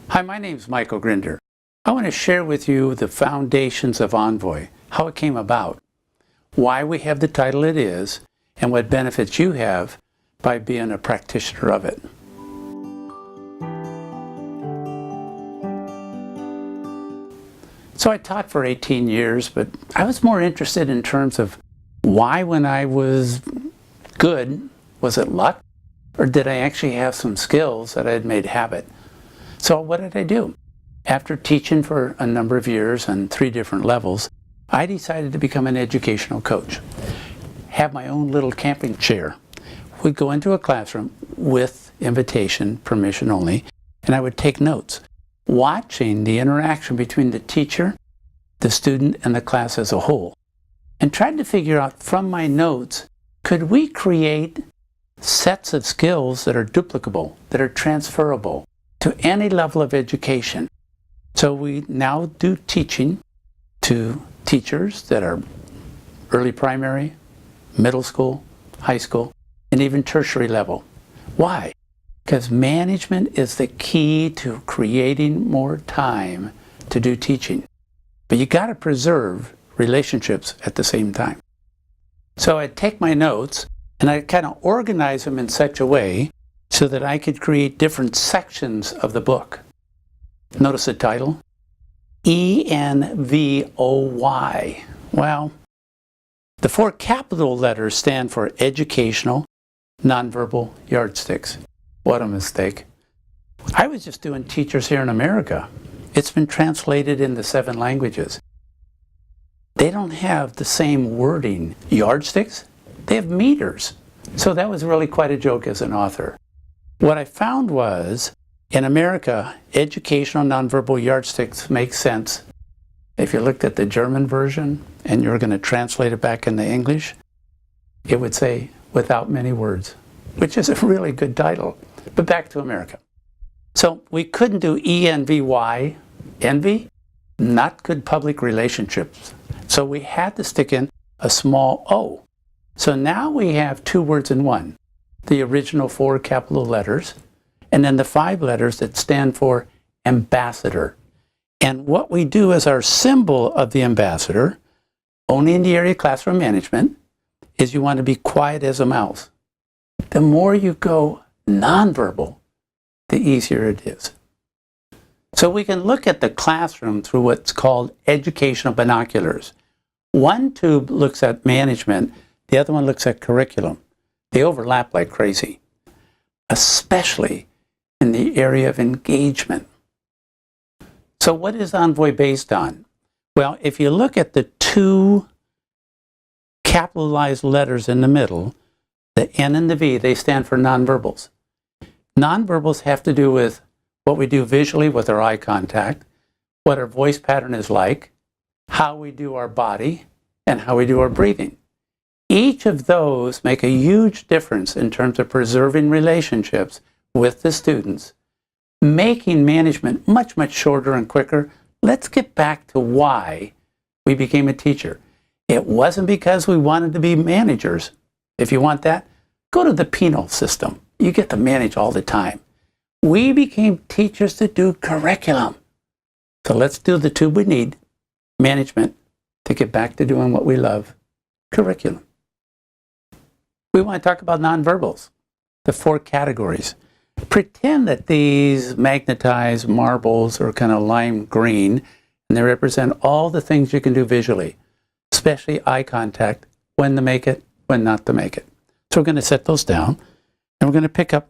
Hi, my name is Michael Grinder. I want to share with you the foundations of ENVoY, how it came about, why we have the title it is, and what benefits you have by being a practitioner of it. So I taught for 18 years, but I was more interested in terms of why when I was good, was it luck, or did I actually have some skills that I had made habit? So what did I do? After teaching for a number of years on 3 different levels, I decided to become an educational coach. Have my own little camping chair. We'd go into a classroom with invitation, permission only, and I would take notes, watching the interaction between the teacher, the student, and the class as a whole, and tried to figure out from my notes, could we create sets of skills that are duplicable, that are transferable to any level of education. So we now do teaching to teachers that are early primary, middle school, high school, and even tertiary level. Why? Because management is the key to creating more time to do teaching. But you got to preserve relationships at the same time. So I'd take my notes and I'd kind of organize them in such a way so that I could create different sections of the book. Notice the title, ENVoY. Well, the 4 capital letters stand for Educational Nonverbal Yardsticks. What a mistake. I was just doing teachers here in America. It's been translated into 7 languages. They don't have the same wording. Yardsticks? They have meters. So that was really quite a joke as an author. What I found was, in America, educational nonverbal yardsticks make sense. If you looked at the German version and you were going to translate it back into English, it would say, without many words, which is a really good title. But back to America. So we couldn't do ENVoY, envy, not good public relationships. So we had to stick in a small O. So now we have 2 words in one. The original 4 capital letters, and then the 5 letters that stand for ambassador. And what we do as our symbol of the ambassador, only in the area of classroom management, is you want to be quiet as a mouse. The more you go nonverbal, the easier it is. So we can look at the classroom through what's called educational binoculars. One tube looks at management, the other one looks at curriculum. They overlap like crazy, especially in the area of engagement. So what is ENVoY based on? Well, if you look at the 2 capitalized letters in the middle, the N and the V, they stand for nonverbals. Nonverbals have to do with what we do visually with our eye contact, what our voice pattern is like, how we do our body, and how we do our breathing. Each of those make a huge difference in terms of preserving relationships with the students, making management much, much shorter and quicker. Let's get back to why we became a teacher. It wasn't because we wanted to be managers. If you want that, go to the penal system. You get to manage all the time. We became teachers to do curriculum. So let's do the 2 we need, management, to get back to doing what we love, curriculum. We want to talk about nonverbals, the 4 categories. Pretend that these magnetized marbles are kind of lime green, and they represent all the things you can do visually, especially eye contact, when to make it, when not to make it. So we're going to set those down, and we're going to pick up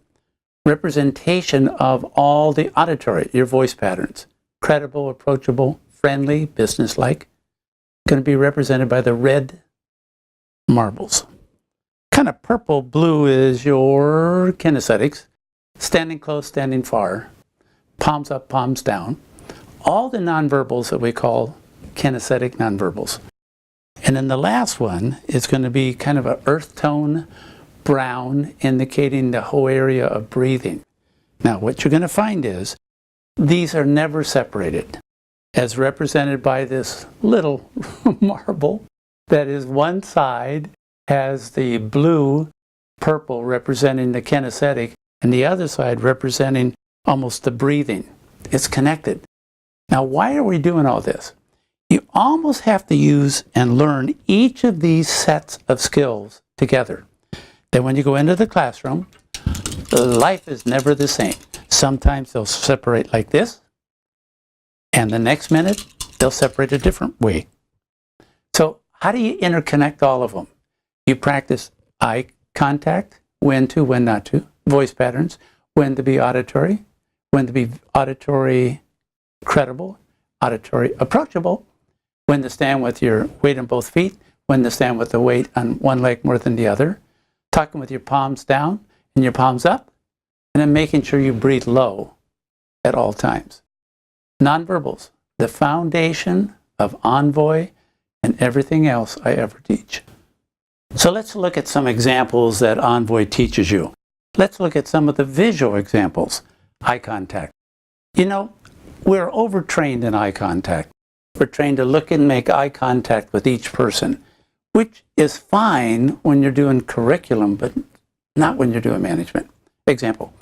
representation of all the auditory, your voice patterns. Credible, approachable, friendly, businesslike. Going to be represented by the red marbles. Kind of purple blue is your kinesthetics. Standing close, standing far. Palms up, palms down. All the nonverbals that we call kinesthetic nonverbals. And then the last one is going to be kind of an earth tone brown, indicating the whole area of breathing. Now what you're going to find is these are never separated, as represented by this little marble that is one side has the blue, purple representing the kinesthetic, and the other side representing almost the breathing. It's connected. Now, why are we doing all this? You almost have to use and learn each of these sets of skills together. Then when you go into the classroom, life is never the same. Sometimes they'll separate like this, and the next minute, they'll separate a different way. So how do you interconnect all of them? You practice eye contact, when to, when not to, voice patterns, when to be auditory, when to be auditory credible, auditory approachable, when to stand with your weight on both feet, when to stand with the weight on one leg more than the other, talking with your palms down and your palms up, and then making sure you breathe low at all times. Nonverbals, the foundation of ENVoY and everything else I ever teach. So let's look at some examples that ENVoY teaches you. Let's look at some of the visual examples. Eye contact. You know, we're overtrained in eye contact. We're trained to look and make eye contact with each person, which is fine when you're doing curriculum, but not when you're doing management. Example,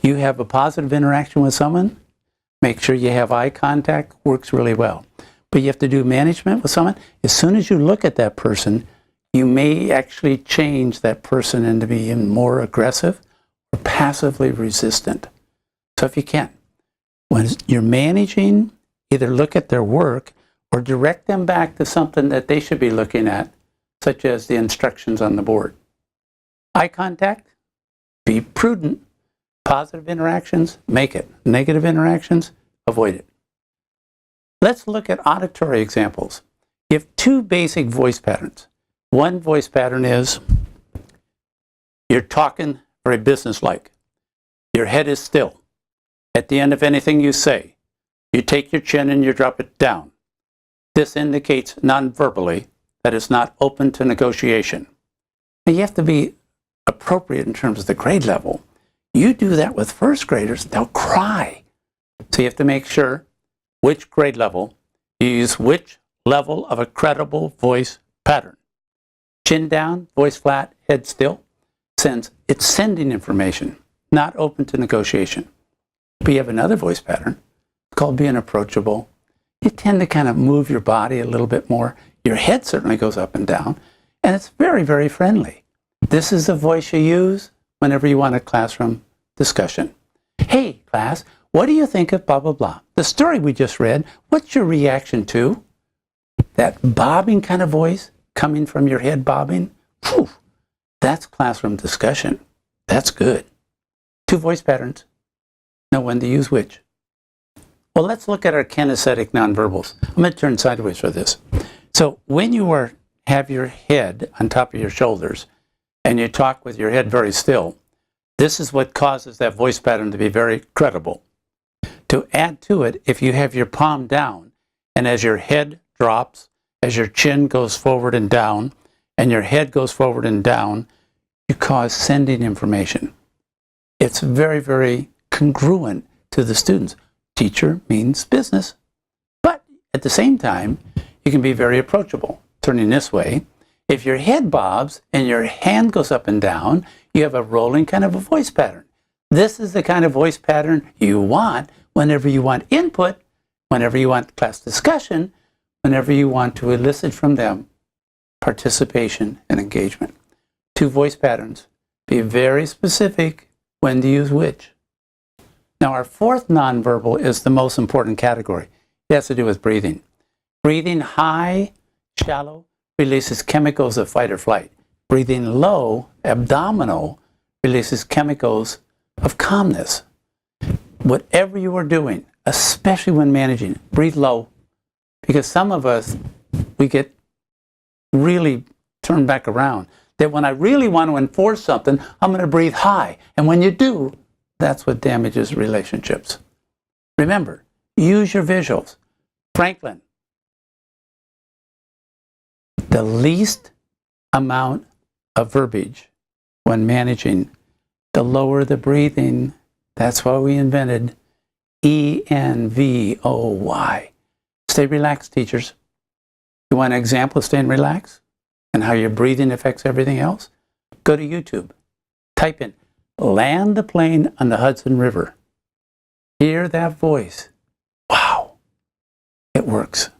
you have a positive interaction with someone, make sure you have eye contact, works really well. But you have to do management with someone. As soon as you look at that person, you may actually change that person into being more aggressive or passively resistant. So if you can, when you're managing, either look at their work or direct them back to something that they should be looking at, such as the instructions on the board. Eye contact, be prudent. Positive interactions, make it. Negative interactions, avoid it. Let's look at auditory examples. You have two basic voice patterns. One voice pattern is you're talking very businesslike. Your head is still. At the end of anything you say, you take your chin and you drop it down. This indicates non-verbally that it's not open to negotiation. And you have to be appropriate in terms of the grade level. You do that with first graders, they'll cry. So you have to make sure which grade level you use which level of a credible voice pattern. Chin down, voice flat, head still. It's sending information, not open to negotiation. But you have another voice pattern called being approachable. You tend to kind of move your body a little bit more. Your head certainly goes up and down, and it's very, very friendly. This is the voice you use whenever you want a classroom discussion. Hey, class, what do you think of blah, blah, blah? The story we just read, what's your reaction to? That bobbing kind of voice coming from your head bobbing? Whew, that's classroom discussion. That's good. Two voice patterns. Know when to use which. Well, let's look at our kinesthetic nonverbals. I'm going to turn sideways for this. So when you have your head on top of your shoulders and you talk with your head very still, this is what causes that voice pattern to be very credible. To add to it, if you have your palm down, and as your head drops, as your chin goes forward and down, and your head goes forward and down, you cause sending information. It's very, very congruent to the students. Teacher means business. But at the same time, you can be very approachable. Turning this way, if your head bobs and your hand goes up and down, you have a rolling kind of a voice pattern. This is the kind of voice pattern you want whenever you want input, whenever you want class discussion, whenever you want to elicit from them participation and engagement. Two voice patterns. Be very specific when to use which. Now, our fourth nonverbal is the most important category. It has to do with breathing. Breathing high, shallow, releases chemicals of fight or flight. Breathing low, abdominal, releases chemicals of calmness. Whatever you are doing, especially when managing, breathe low. Because some of us, we get really turned back around. That when I really want to enforce something, I'm going to breathe high. And when you do, that's what damages relationships. Remember, use your visuals. Franklin, the least amount of verbiage when managing, the lower the breathing. That's why we invented ENVoY. Stay relaxed, teachers. You want an example of staying relaxed and how your breathing affects everything else? Go to YouTube. Type in, land the plane on the Hudson River. Hear that voice. Wow, it works.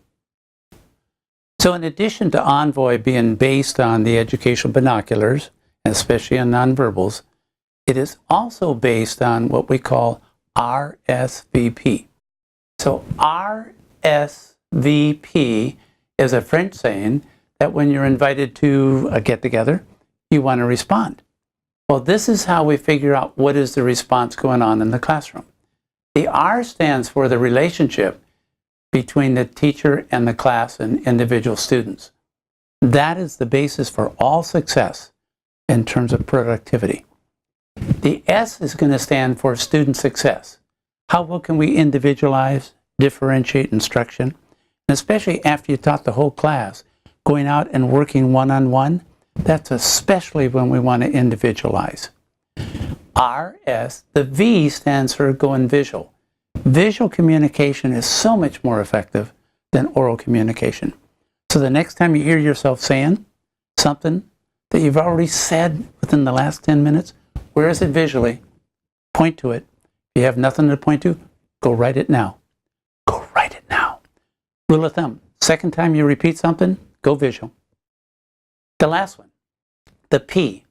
So in addition to ENVoY being based on the educational binoculars, especially on nonverbals, it is also based on what we call RSVP. So RSVP is a French saying that when you're invited to a get-together, you want to respond. Well, this is how we figure out what is the response going on in the classroom. The R stands for the relationship between the teacher and the class and individual students. That is the basis for all success in terms of productivity. The S is going to stand for student success. How well can we individualize, differentiate instruction? And especially after you taught the whole class, going out and working one-on-one, that's especially when we want to individualize. RS, the V stands for going visual. Visual communication is so much more effective than oral communication. So the next time you hear yourself saying something that you've already said within the last 10 minutes, where is it visually? Point to it. If you have nothing to point to, go write it now. Go write it now. Rule of thumb, second time you repeat something, go visual. The last one, the P,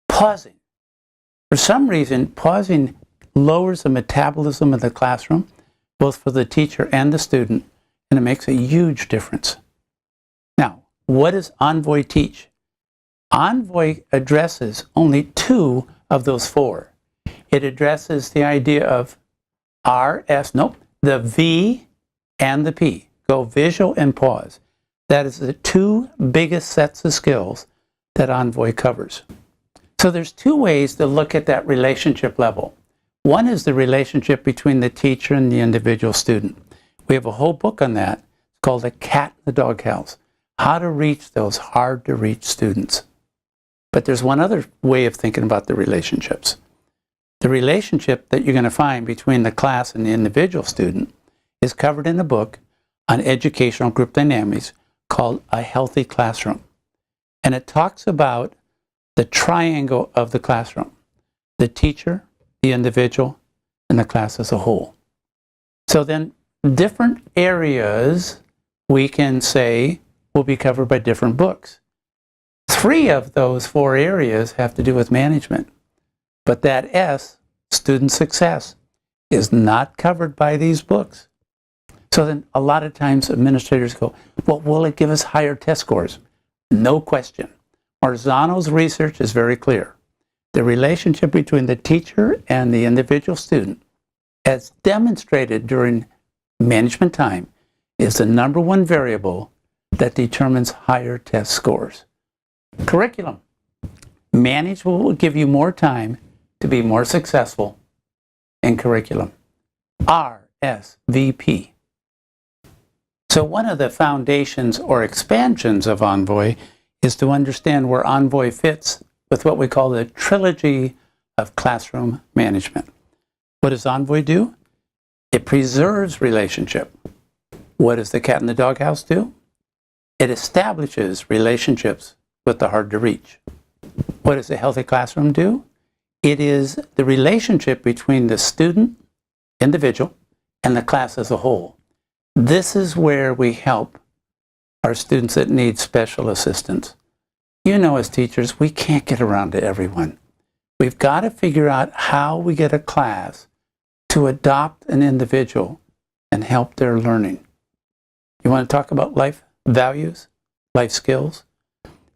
pausing. For some reason, pausing lowers the metabolism of the classroom, both for the teacher and the student, and it makes a huge difference. Now, what does ENVoY teach? ENVoY addresses only 2 of those 4. It addresses the idea of the V and the P. Go visual and pause. That is the 2 biggest sets of skills that ENVoY covers. So there's 2 ways to look at that relationship level. One is the relationship between the teacher and the individual student. We have a whole book on that. It's called The Cat in the Doghouse, How to Reach Those Hard-to-Reach Students. But there's one other way of thinking about the relationships. The relationship that you're going to find between the class and the individual student is covered in a book on educational group dynamics called A Healthy Classroom. And it talks about the triangle of the classroom: the teacher, the individual, and the class as a whole. So then different areas we can say will be covered by different books. 3 of those 4 areas have to do with management. But that S, student success, is not covered by these books. So then a lot of times administrators go, well, will it give us higher test scores? No question. Marzano's research is very clear. The relationship between the teacher and the individual student, as demonstrated during management time, is the #1 variable that determines higher test scores. Curriculum. Management will give you more time to be more successful in curriculum. RSVP. So one of the foundations or expansions of ENVoY is to understand where ENVoY fits with what we call the trilogy of classroom management. What does ENVoY do? It preserves relationship. What does the cat in the doghouse do? It establishes relationships with the hard to reach. What does a healthy classroom do? It is the relationship between the student, individual, and the class as a whole. This is where we help our students that need special assistance. You know, as teachers, we can't get around to everyone. We've got to figure out how we get a class to adopt an individual and help their learning. You want to talk about life values, life skills?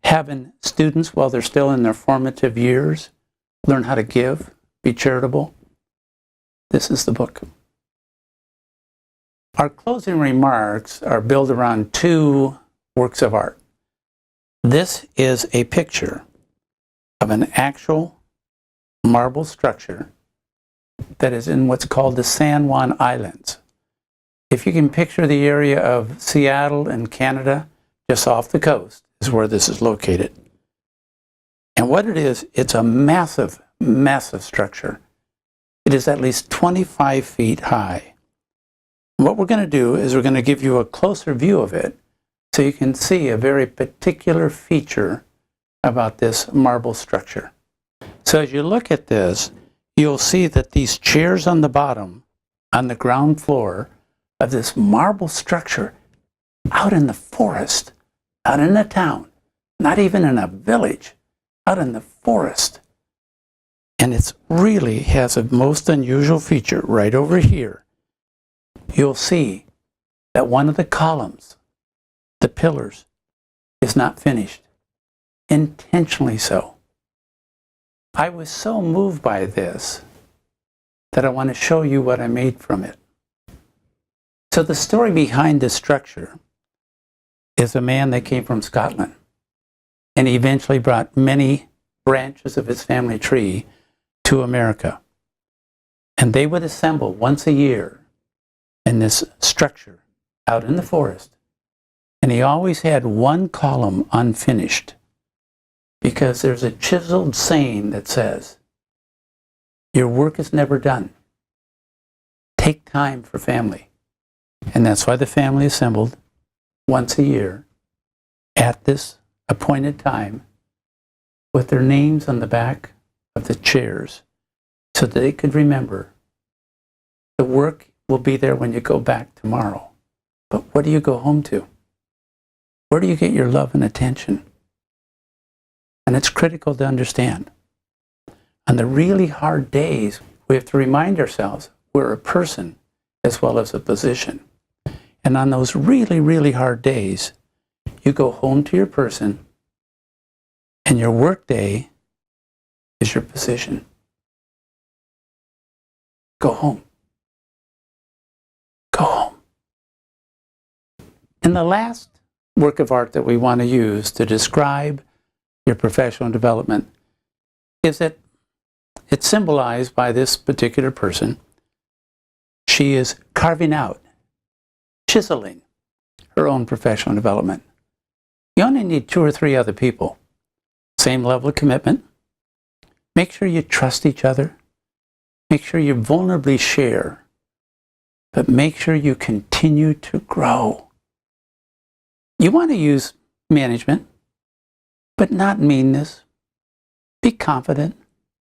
Having students, while they're still in their formative years, learn how to give, be charitable. This is the book. Our closing remarks are built around 2 works of art. This is a picture of an actual marble structure that is in what's called the San Juan Islands. If you can picture the area of Seattle and Canada, just off the coast, is where this is located. And what it is, it's a massive, massive structure. It is at least 25 feet high. What we're going to do is we're going to give you a closer view of it so you can see a very particular feature about this marble structure. So as you look at this, you'll see that these chairs on the bottom on the ground floor of this marble structure out in the forest, out in a town, not even in a village, out in the forest. And it really has a most unusual feature right over here. You'll see that one of the columns, the pillars, is not finished, intentionally so. I was so moved by this that I want to show you what I made from it. So the story behind this structure is a man that came from Scotland, and he eventually brought many branches of his family tree to America. And they would assemble once a year in this structure out in the forest. And he always had one column unfinished because there's a chiseled saying that says, your work is never done. Take time for family. And that's why the family assembled once a year at this appointed time with their names on the back of the chairs so that they could remember the work will be there when you go back tomorrow. But what do you go home to? Where do you get your love and attention? And it's critical to understand. On the really hard days, we have to remind ourselves we're a person as well as a position. And on those really, really hard days, you go home to your person, and your work day is your position. Go home. Go home. And the last work of art that we want to use to describe your professional development is that it's symbolized by this particular person. She is carving out, chiseling her own professional development. You only need 2 or 3 other people. Same level of commitment. Make sure you trust each other. Make sure you vulnerably share. But make sure you continue to grow. You want to use management, but not meanness. Be confident.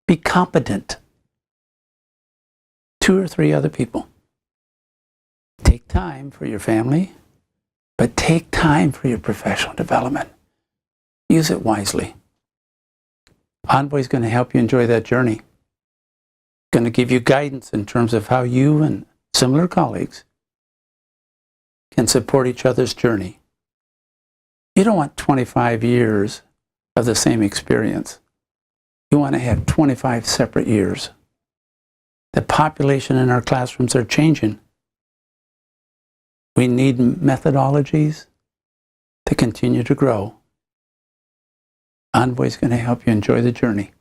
Be competent. 2 or 3 other people. Take time for your family, but take time for your professional development. Use it wisely. ENVoY is going to help you enjoy that journey. Going to give you guidance in terms of how you and similar colleagues can support each other's journey. You don't want 25 years of the same experience. You want to have 25 separate years. The population in our classrooms are changing. We need methodologies to continue to grow. ENVoY is going to help you enjoy the journey.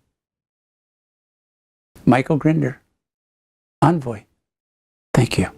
Michael Grinder, ENVoY. Thank you.